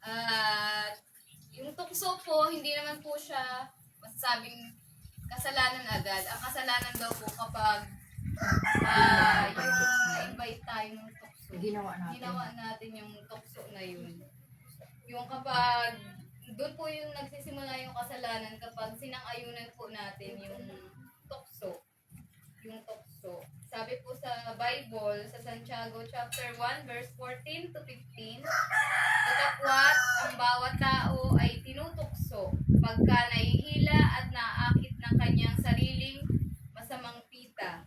At yung tukso po, hindi naman po siya masasabing kasalanan agad. Ang kasalanan daw po kapag yung na-invite tayo ng tukso. Ginawa natin yung tukso na yun. Yung kapag, doon po yung nagsisimula yung kasalanan kapag sinang-ayunan po natin yung tukso. Yung tukso. Sabi po sa Bible, sa Santiago chapter 1, verse 14 to 15, datapwat ang bawat tao ay tinutukso pagka nahihila at naakit ng kanyang sariling masamang pita.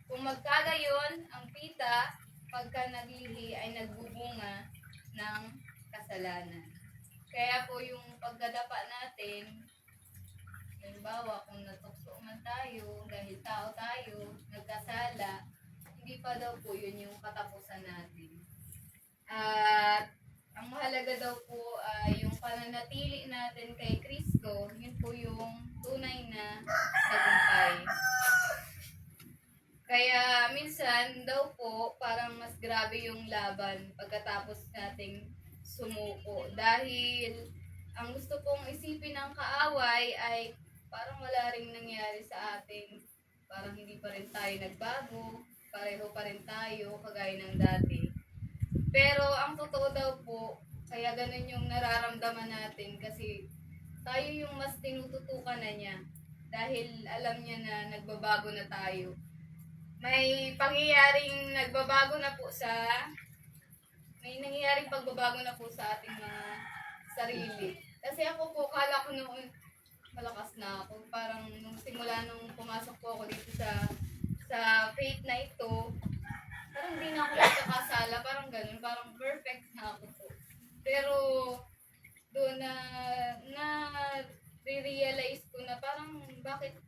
Kung magkagayon, ang pita, pagka naglihi ay nagbubunga ng kasalanan. Kaya po yung pagdadapa natin, halimbawa kung natukso man tayo, dahil tao tayo, nagkasala, hindi pa daw po yun yung katapusan natin. At ang mahalaga daw po ay yung pananatili natin kay Kristo, yun po yung tunay na tagumpay. Kaya minsan daw po parang mas grabe yung laban pagkatapos nating sumuko. Dahil ang gusto pong isipin ng kaaway ay parang wala ring nangyari sa atin. Parang hindi pa rin tayo nagbago, pareho pa rin tayo kagaya ng dati. Pero ang totoo daw po, kaya ganun yung nararamdaman natin kasi tayo yung mas tinututukan na niya dahil alam niya na nagbabago na tayo. May pangyayaring nagbabago na po may nangyayaring pagbabago na po sa ating mga sarili. Kasi ako po, kala ko noon malakas na ako. Parang nung simula nung pumasok po ako dito sa faith na ito, parang hindi na ako nagkakasala, parang ganun, parang perfect na ako po. Pero doon na realize ko na parang bakit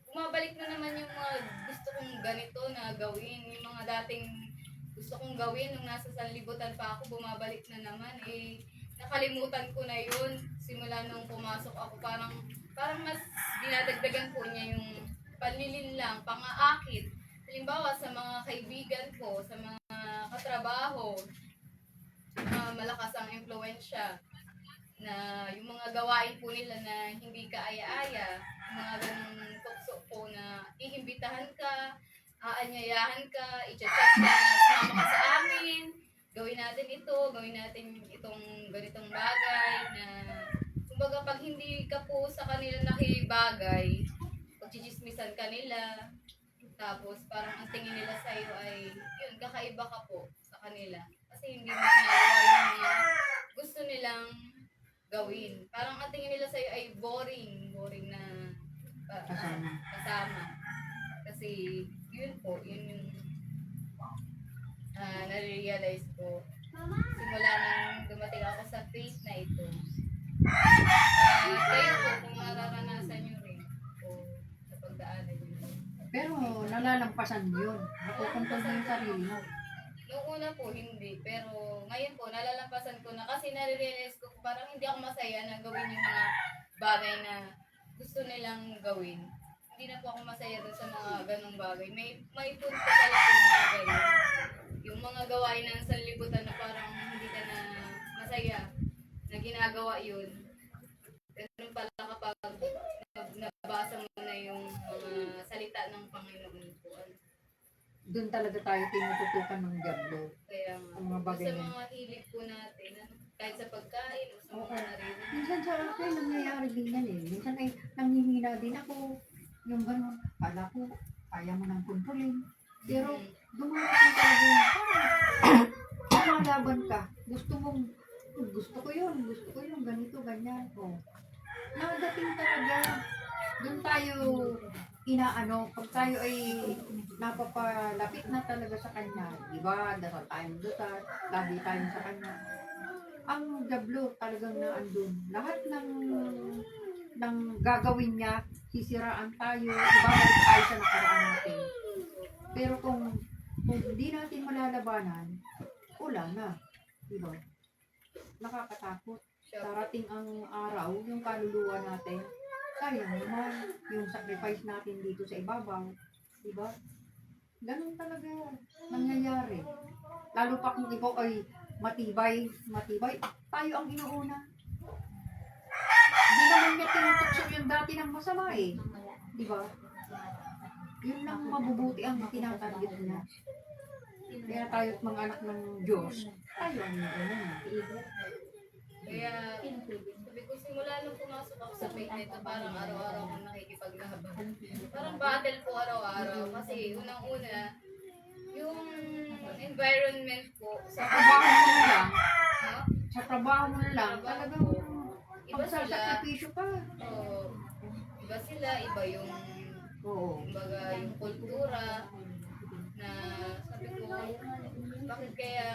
bumabalik na naman yung mga gusto kong ganito na gawin, yung mga dating gusto kong gawin nung nasa sanlibutan pa ako, bumabalik na naman. Nakalimutan ko na yun simula nung pumasok ako. Parang mas dinadagdagan po niya yung panlilinlang, pang-aakit. Halimbawa sa mga kaibigan ko, sa mga katrabaho, malakas ang impluensya na yung mga gawain po nila na hindi kaaya-aya, yung mga ganung tukso po na iimbitahan ka, aanyayahan ka, i-chat ka na sumama ka sa amin, gawin natin itong ganitong bagay na kumbaga pag hindi ka po sa kanila nakibagay, pagchichismisan ka nila, tapos parang ang tingin nila sa iyo ay yun, kakaiba ka po sa kanila kasi hindi mo ginagawa yung mga gusto nilang gawin. Parang ang tingin nila sa'yo ay boring na kasama. Kasi yun yung nare-realize ko. Simula nang dumating ako sa faith na ito. Kayo po, kung nararanasan nyo rin o sa pagdaanan nyo. Pero nalalampasan mo yun. Nakukontrol mo yung sarili mo. Noong una po, hindi. Pero ngayon po, nalalampasan ko na kasi nare-realize ko parang hindi ako masaya na gawin yung mga bagay na gusto nilang gawin. Hindi na po ako masaya dun sa mga ganong bagay. May punto pala po mga ganun. Yung mga gawain ng sanlibutan na parang hindi ka na masaya na ginagawa yun. Ganun pala kapag nabasa mo na yung mga salita ng Panginoon po. Doon talaga tayo tinututukan ng diablo. Kaya Ang mga bagay sa na mga hilig po natin, kahit sa pagkain o sa mga narinig. minsan sa akin, nangyayari din yan eh. Minsan ay nanghihina din ako. Yung gano'n, kala ko, kaya mo nang kontrolin. Pero dumarating talaga yung parang lumalaban ka. Gusto ko yun, ganito, ganyan. O, nadating talaga. Doon tayo pag tayo ay napapalapit na talaga sa kanya, diba, dasal tayong dasal, lagi tayo sa kanya. Ang diablo talagang naandun. Lahat ng gagawin niya, sisiraan tayo, ibabalik tayo sa nakaraan natin. Pero kung hindi natin malalabanan, wala na. Diba? Nakakatakot. Darating ang araw, yung kaluluwa natin, sayang naman yung sacrifice natin dito sa ibabaw. Diba? Ganun talaga nangyayari. Lalo pa kung ikaw ay matibay, tayo ang inuuna. Hindi naman niya tinutokso yung dati ng masama eh. Di ba? Yun lang mabubuti ang tinatarget niya. Kaya tayo't mga anak ng Diyos, tayo ang inuuna. Kaya, sabi ko, simula nung pumasok ako sa faith na ito, parang araw-araw akong nakikipaglaban. Parang battle po araw-araw. Kasi unang-una, yung environment ko Sa trabaho mo na lang, no? sa trabaho mo na lang, talagang Iba sila. magsasakripisyo ka. So, iba sila, iba yung, Oo. kumbaga, yung kultura na sabi ko, bakit kaya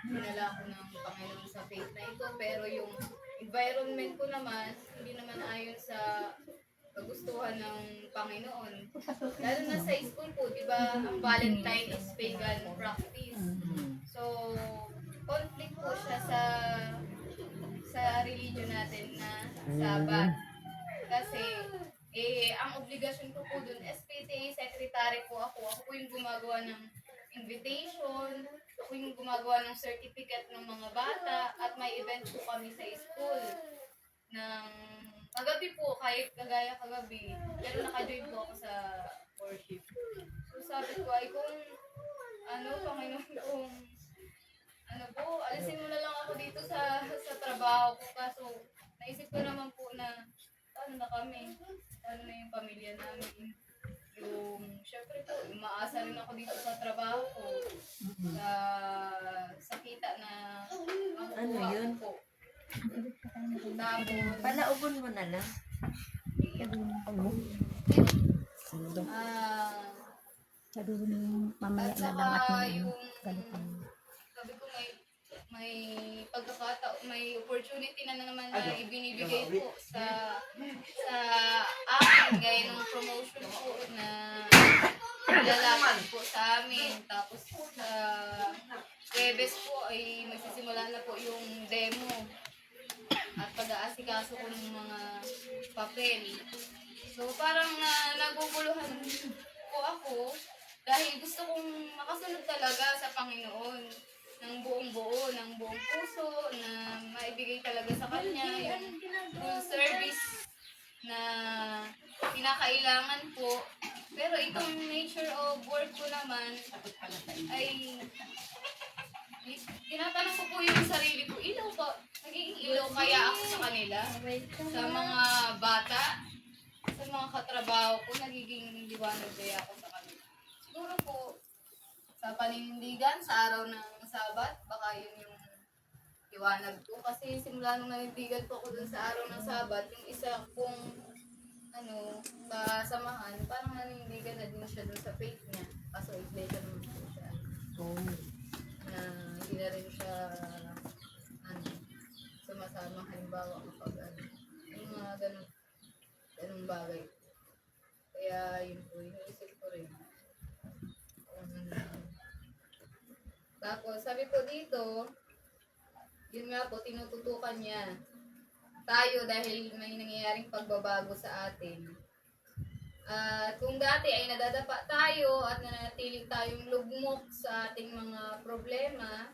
dinala ako ng Panginoon sa faith na ito, pero yung environment ko naman, hindi naman ayon sa kagustuhan ng Panginoon. Lalo na sa school po, di ba, ang Valentine is pagan practice. So, conflict po siya sa religion natin na Sabat. Kasi, ang obligasyon ko po dun, SPTA secretary po ako. Ako po yung gumagawa ng invitation, ako yung gumagawa ng certificate ng mga bata, at may event po kami sa school. Ng kagabi po, kahit kagaya kagabi, pero naka-join po ako sa worship. So sabi ko ay kung Panginoon, kung alisin mo na lang ako dito sa trabaho ko. Kaso naisip ko naman po na paano na kami, paano na yung pamilya namin. Syempre po, umaasa rin ako dito sa trabaho ko, sa kita na makukuha Ano yun? ko po. Tapos, Palaubon mo na lang. Sabihin mo mamaya at na lang at saka may yung, galitan. sabi ko may pagkakataon, may opportunity na naman na ibinibigay po sa akin, gaya ng promotion po na nilalapit po sa amin. Tapos sa Webes po ay magsisimula na po yung demo at pag-aasikaso ko ng mga papel. So parang naguguluhan po ako dahil gusto kong makasunod talaga sa Panginoon ng buong buo, ng buong puso, na maibigay talaga sa Kanya yung full service na kinakailangan po. Pero itong nature of work ko naman ay tinatanong ko po yung sarili ko, ilaw ba? Nagiging ilaw kaya ako sa kanila? Sa mga bata, sa mga katrabaho ko, nagiging liwanag kaya ako sa kanila? Siguro po, sa paninindigan, sa araw ng Sabat, baka yun yung liwanag ko. Kasi simula nung nanindigan po ako dun sa araw ng Sabat, yung isa kong kasamahan, parang nanindigan na din siya dun sa faith niya. Kaso iglesia naman po siya. Na hindi na rin siya sumasama, halimbawa kapag yung mga ganung bagay. Kaya yun po, iniisip ko rin. Tapos sabi po dito, yun nga po, tinututukan niya tayo dahil may nangyayaring pagbabago sa atin. At kung dati ay nadadapa tayo at nanatiling tayong lugmok sa ating mga problema,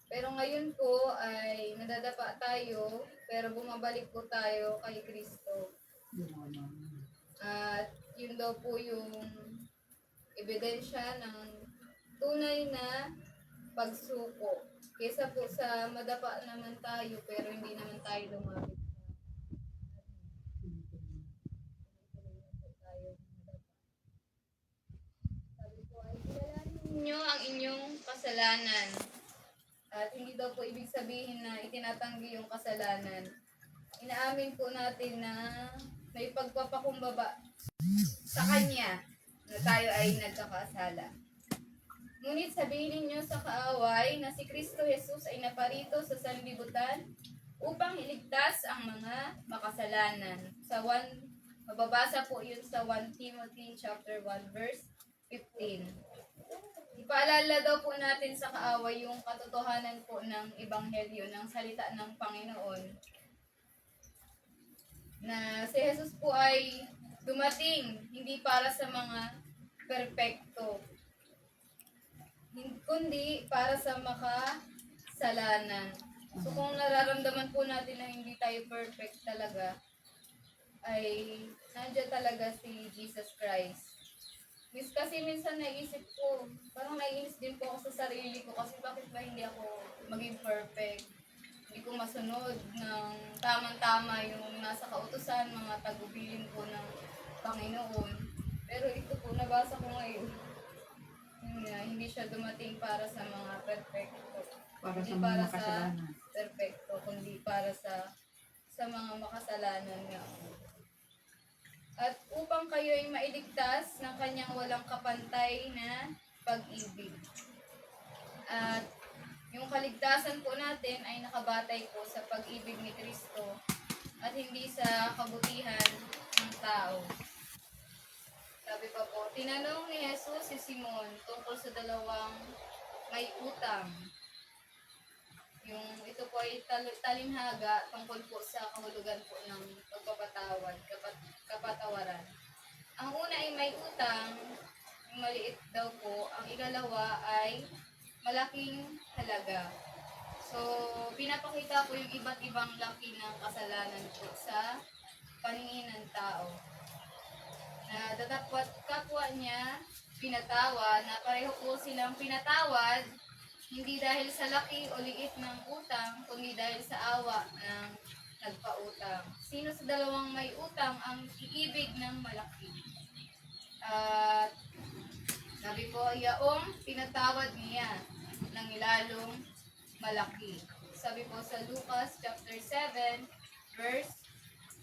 pero ngayon po ay nadadapa tayo, pero bumabalik po tayo kay Kristo. At yun daw po yung ebidensya ng tunay na pagsuko. Kesa po sa madapa naman tayo, pero hindi naman tayo lumapit. Sabi po ay kilalanin ninyo ang inyong kasalanan. At hindi daw po ibig sabihin na itinatanggi yung kasalanan. Inaamin po natin na may pagpapakumbaba sa Kanya na tayo ay nagkakasala. Ngunit sabihin ninyo sa kaaway na si Kristo Jesus ay naparito sa sanlibutan upang iligtas ang mga makasalanan. Mababasa po yun sa 1 Timothy chapter 1 verse 15. Ipaalala daw po natin sa kaaway yung katotohanan po ng ebanghelyo, ng salita ng Panginoon. Na si Jesus po ay dumating hindi para sa mga perpekto, kundi para sa makasalanan. So kung nararamdaman po natin na hindi tayo perfect talaga, ay nandiyan talaga si Jesus Christ. Kasi minsan naisip ko, parang naiinis din po ako sa sarili ko kasi bakit ba hindi ako maging perfect? Hindi ko masunod ng tamang-tama yung nasa kautusan, mga tagubilin ko ng Panginoon. Pero ito po, nabasa ko ngayon, yun nga, hindi siya dumating para sa mga perfecto. Para sa Hindi mga para makasalanan. sa perfecto, kundi para sa mga makasalanan nga. At upang kayo ay mailigtas ng kanyang walang kapantay na pag-ibig. At yung kaligtasan po natin ay nakabatay po sa pag-ibig ni Kristo at hindi sa kabutihan ng tao. Sabi pa po, tinanong ni Jesus si Simon tungkol sa dalawang may utang. Yung ito po ay talinghaga tungkol po sa kahulugan po ng pagpapatawad, kapatawaran. Ang una ay may utang, yung maliit daw po. Ang ikalawa ay malaking halaga. So, pinapakita ko yung iba't ibang laki ng kasalanan po sa paningin ng tao. Na datapwat kapwa niya pinatawa na pareho po silang pinatawad hindi dahil sa laki o liit ng utang, kundi dahil sa awa ng nagpautang. Sino sa dalawang may utang ang iibig ng malaki? At sabi po, yaong pinatawad niya ng ilalong malaki. Sabi po sa Lucas chapter 7, verse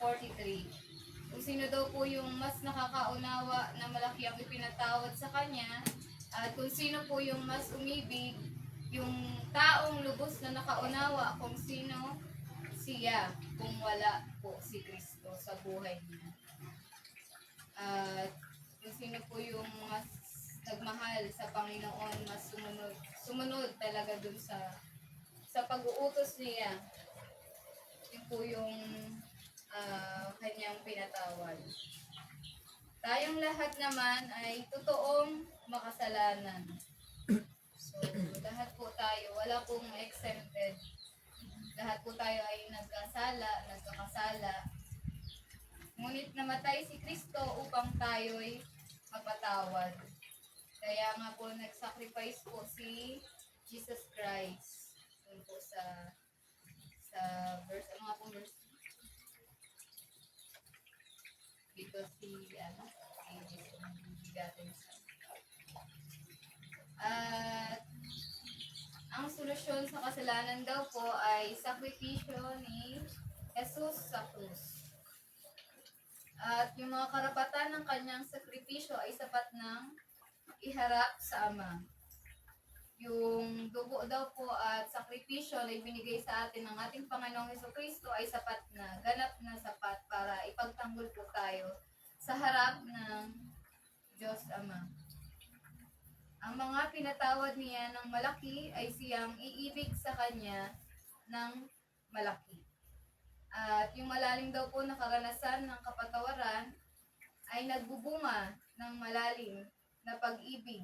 43. Kung sino daw po yung mas nakakaunawa na malaki ang ipinatawad sa kanya, at kung sino po yung mas umibig, yung taong lubos na nakaunawa kung sino siya kung wala po si Kristo sa buhay niya. At kung sino po yung mas nagmahal sa Panginoon, mas sumunod talaga dun sa pag-uutos niya. Yun po yung kanyang pinatawad. Tayong lahat naman ay totoong makasalanan. So, lahat po tayo, wala pong exempted. Lahat po tayo ay nagkakasala. Ngunit namatay si Kristo upang tayo'y mapatawad. Kaya nga po nag-sacrifice po si Jesus Christ. Yun po sa verse, ano nga pong verse? Dito si Jesus ang bigatin sa. At ang solusyon sa kasalanan daw po ay sakripisyo ni Jesus sa krus. At yung mga karapatan ng kanyang sakripisyo ay sapat ng iharap sa Ama. Yung dugo daw po at sakripisyo na ibinigay sa atin ng ating Panginoong Hesukristo ay sapat na, ganap na sapat para ipagtanggol po tayo sa harap ng Diyos Ama. Ang mga pinatawad niya ng malaki ay siyang iibig sa kanya ng malaki. At yung malalim daw po na karanasan ng kapatawaran ay nagbubunga ng malalim na pag-ibig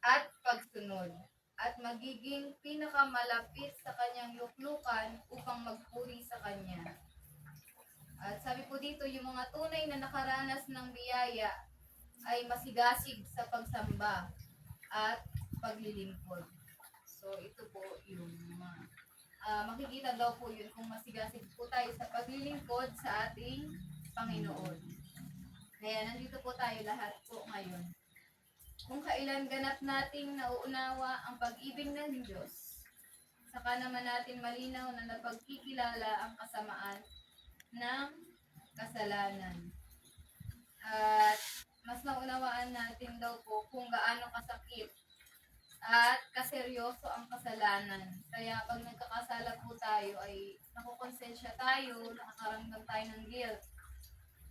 at pagsunod at magiging pinakamalapit sa kanyang luklukan upang magpuri sa kanya. At sabi po dito, yung mga tunay na nakaranas ng biyaya ay masigasig sa pagsamba at paglilingkod. So, ito po yung makikita daw po yun kung masigasig po tayo sa paglilingkod sa ating Panginoon. Kaya nandito po tayo lahat po ngayon. Kung kailan ganap nating nauunawa ang pag-ibig ng Diyos, saka naman natin malinaw na napagkikilala ang kasamaan ng kasalanan. At mas naunawaan natin daw po kung gaano kasakit at kaseryoso ang kasalanan. Kaya pag nagkakasala po tayo ay nakukonsensya tayo, nakakaramdam tayo ng guilt.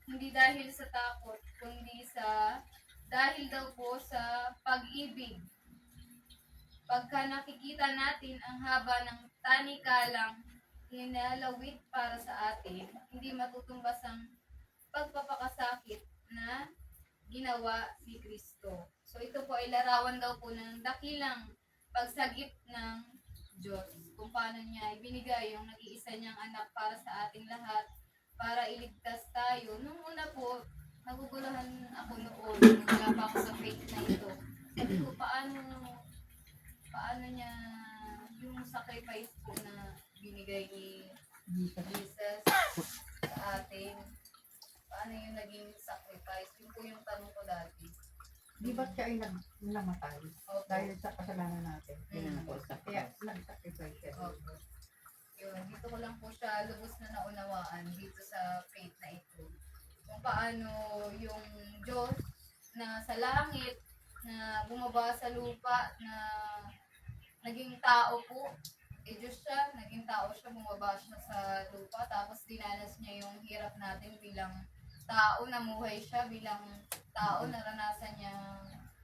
Hindi dahil sa takot, kundi dahil daw po sa pag-ibig. Pagka nakikita natin ang haba ng tanikalang hinalawit para sa atin, hindi matutumbas ang pagpapakasakit na ginawa ni Kristo. So ito po ay larawan daw po ng dakilang pagsagip ng Diyos. Kung paano niya ibinigay yung nag-iisa niyang anak para sa ating lahat, para iligtas tayo. Nung una po, naguguluhan ako noon, nung wala pa ako sa faith na ito. Sabi ko, paano niya yung sacrifice po na binigay ni Jesus sa atin, paano yung naging sacrifice? Yun po yung tanong ko dati. Di ba siya ay namatay Opo. dahil sa kasalanan natin? Mm. Kaya nag-sacrifice siya. Opo. Yun, dito ko lang po siya lubos na naunawaan dito sa faith na ito. Kung paano yung Diyos na sa langit, na bumaba sa lupa, na naging tao po. Diyos siya, naging tao siya, bumaba siya sa lupa, tapos dinanas niya yung hirap natin bilang tao, namuhay siya bilang tao, naranasan niya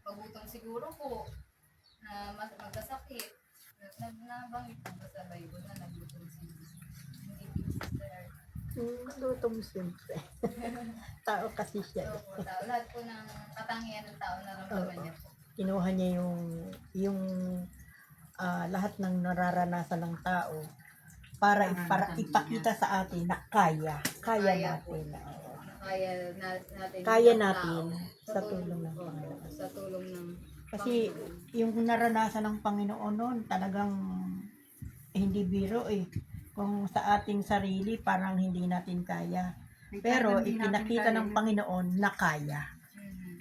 magutom siguro po, na magkasakit. Nabanggit po ba sa Bible na nagutom si hindi sister? Lutong siyempre. Tao kasi siya. So po, tao, lahat po ng katangian ng tao naramdaman niya po. Kinuha niya yung lahat ng nararanasan ng tao para ipakita sa atin na kaya Kaya po. natin. Natin Kaya bilang natin tao. sa tulong ng Opo, Panginoon. sa tulong ng Kasi yung naranasan ng Panginoon noon talagang hindi biro eh. Kung sa ating sarili parang hindi natin kaya. Pero ipinakita ng Panginoon na kaya. Mhm.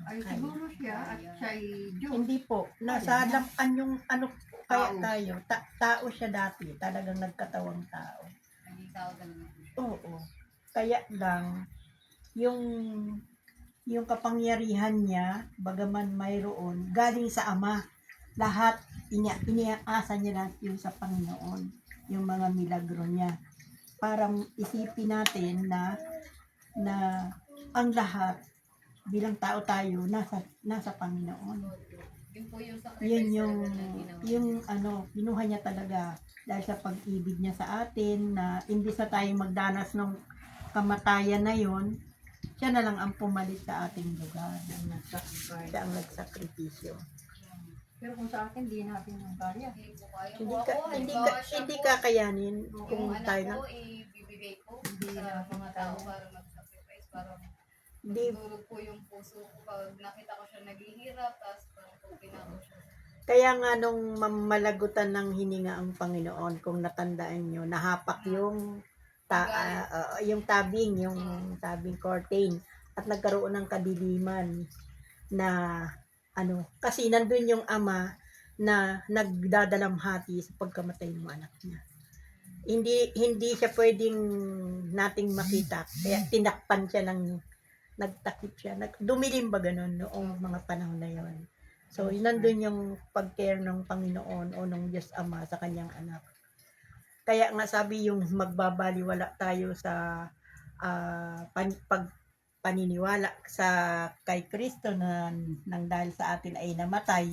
Ay, siguro siya at siya ay Diyos. Hindi po. Nasa laman yung ano kaya Tao. tayo. Tao siya dati. Talagang nagkatawang tao. Naging tao talaga po. Oo. Kaya lang yung kapangyarihan niya, bagaman mayroon, galing sa Ama. Lahat iniaasa niya lahat yun sa Panginoon. Yung mga milagro niya. Para isipin natin na ang lahat bilang tao tayo nasa Panginoon. Yun po yung sacrifice Yun yung talaga na ginawa. kinuha niya talaga dahil sa pag-ibig niya sa atin na imbis na tayo magdanas ng kamatayan na yon, siya na lang ang pumalit sa ating lugar. Nag-sacrifice. Siya ang nagsakripisyo. Pero kung sa akin, di natin ang kaya. Hindi po kaya Hindi po ka ako. hindi halimbawa ka siya hindi po, kakayanin yung kung tayo anak na ko, ibibigay ko Hindi sa natin mga tao kaya. para mag-sacrifice. Para hindi magdurog po yung puso ko pag nakita ko siya naghihirap, tapos parang tupin ako siya. kaya nga nung mamalagutan ng hininga ang Panginoon kung natandaan nyo, nahapak yung yung tabing curtain at nagkaroon ng kadiliman na kasi nandun yung ama na nagdadalamhati sa pagkamatay ng anak niya. Hindi siya pwedeng nating makita kaya tinakpan siya nagtakip siya, dumilim ba ganun noong mga panahon na yon. So, nandun yung pag-care ng Panginoon o ng Diyos Ama sa kanyang anak. Kaya nga sabi yung magbabaliwala tayo sa paniniwala sa kay Kristo na nang dahil sa atin ay namatay,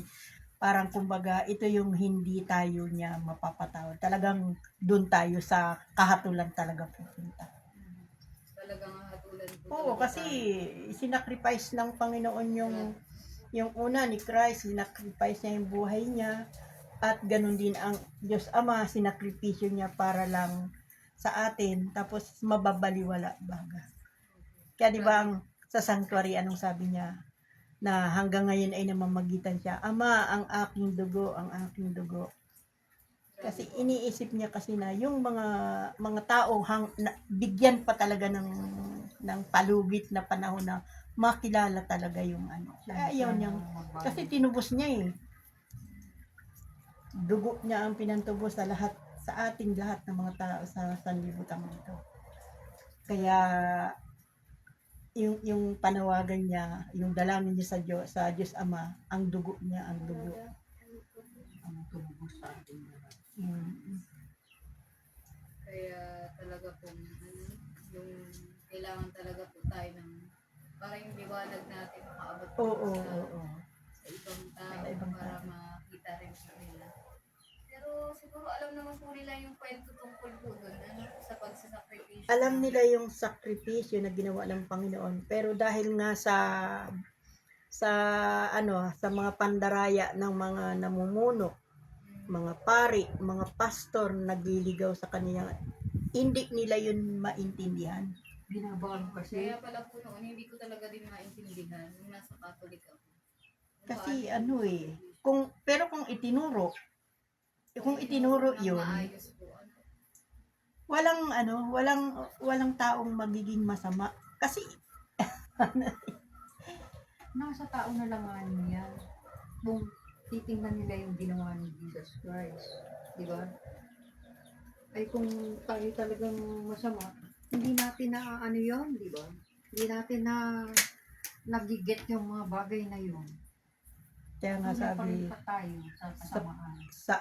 parang kumbaga ito yung hindi tayo niya mapapatawad. Talagang doon tayo sa kahatulan talaga pupunta. Talagang hatulan po. Oo, talaga kasi tayo. sinacrifice ng Panginoon yung una ni Christ, sinacrifice niya yung buhay niya at ganun din ang Diyos Ama, sinakripisyo niya para lang sa atin tapos mababaliwala baga. Kaya di ba ang sa sanctuary anong sabi niya na hanggang ngayon ay namamagitan siya, Ama, ang aking dugo, ang aking dugo. Kasi iniisip niya kasi na yung mga tao bigyan pa talaga ng palugit na panahon na makilala talaga yung Kaya ayaw niyang, kasi tinubos niya eh. Dugo niya ang pinantubos sa lahat, sa ating lahat ng mga tao sa sanlibutan ito. Kaya yung panawagan niya, yung dalangin niya sa Diyos Ama, ang dugo niya, ang dugo. Ang tubos sa ating lahat. Kaya talaga po, yung kailangan talaga po tayo ng para yung liwanag natin makaabot po Oo. sa ibang tao Sa ibang para tao. makita rin po nila. Pero siguro alam naman po nila yung kwento tungkol po doon, sa pagsasakripisyo. Alam nila yung sakripisyo na ginawa ng Panginoon, pero dahil nga sa sa sa mga pandaraya ng mga namumuno, mga pari, mga pastor nagliligaw sa kanila. Hindi nila yun maintindihan. Binabago kasi. Kaya pala po noon, hindi ko talaga din maintindihan nung nasa Catholic ako. Kasi kung itinuro yun, Maayos po. walang taong magiging masama. Kasi Nasa tao na lang yan. Kung titingnan nila yung ginawa ni Jesus Christ. Di ba? Ay kung tayo talagang masama, hindi natin na ano yun, di ba? Hindi natin na nagiget yung mga bagay na yun. kaya nga sabi, Napalipat tayo sa kasamaan. sa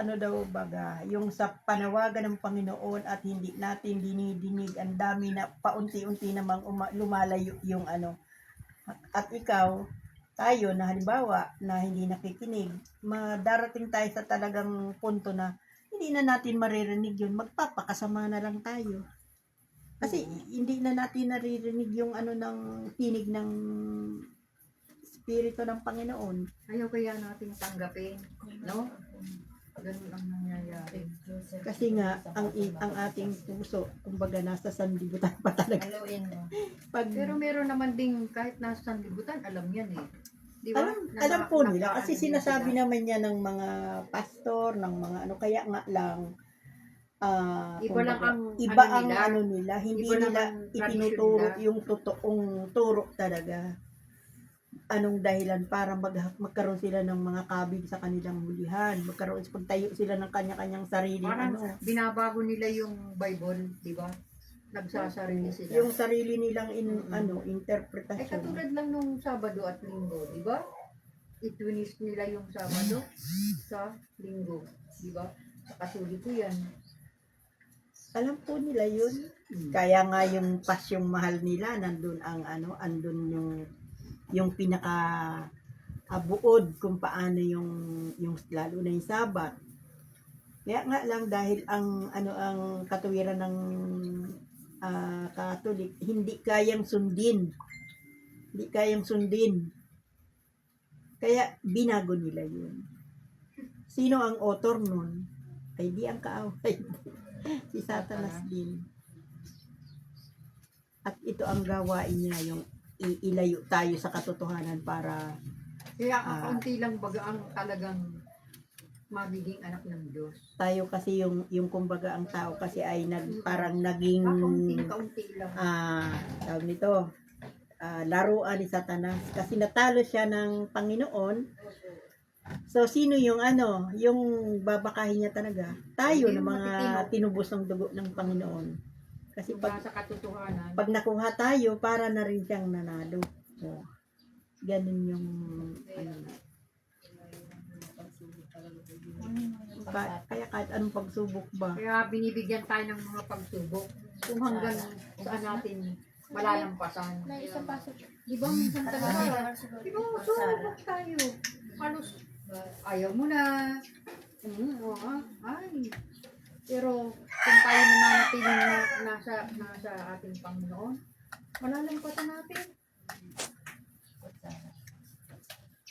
ano daw baga, yung sa panawagan ng Panginoon at hindi natin dinidinig, ang dami na paunti-unti namang lumalayo yung at tayo na halimbawa na hindi nakikinig, madarating tayo sa talagang punto na hindi na natin maririnig yun, magpapakasama na lang tayo. Kasi hindi na natin naririnig yung ng tinig ng Espiritu ng Panginoon. Ayaw kaya natin tanggapin, no? Ganun ang nangyayari. Kasi nga, ang ating puso, kumbaga nasa sanlibutan pa talaga. Pero meron naman ding kahit nasa sanlibutan, alam yan eh. Di ba? Alam po nila, kasi sinasabi naman niya ng mga pastor, ng mga kaya nga lang, Iba lang ang iba ano ang nila. nila, hindi Iba lang nila ang tradisyon itinuturo nila. yung totoong turo talaga. Anong dahilan para magkaroon sila ng mga kabig sa kanilang hulihan, pagtayo sila ng kanya-kanyang sarili. Parang binabago nila yung Bible, di ba? Nagsasarili sila. Yung sarili nilang Ay interpretasyon. katulad lang nung Sabado at Linggo, di ba? Itwinis nila yung Sabado sa Linggo, di ba? Sa Katoliko yan. Alam po nila yun. Kaya nga yung pasyong mahal nila, nandun andun yung pinaka buod kung paano yung lalo na yung Sabat. Kaya nga lang dahil ang katuwiran ng Catholic hindi kayang sundin. Kaya binago nila yun. Sino ang author nun? Ay di ang kaaway. Si Satanas din. At ito ang gawain niya, yung ilayo tayo sa katotohanan para Kaya kaunti lang baga ang talagang magiging anak ng Diyos. tayo kasi yung kumbaga ang tao kasi ay parang naging Kaunti lang. tawag nito, laruan ni Satanas kasi natalo siya ng Panginoon. So sino yung yung babakahin niya talaga? Tayo na mga tinubos ng dugo ng Panginoon. Kasi Sa katotohanan. pag nakuha tayo, para na rin siyang nanalo. So, ganun yung kaya kahit anong pagsubok ba? Kaya binibigyan tayo ng mga pagsubok kung hanggang saan natin malalampasan. Di ba minsan talaga? Di ba subok tayo? Halos ayaw mo na. Ay. Pero kung tayo nananatili na nasa ating Panginoon, malalampasan natin.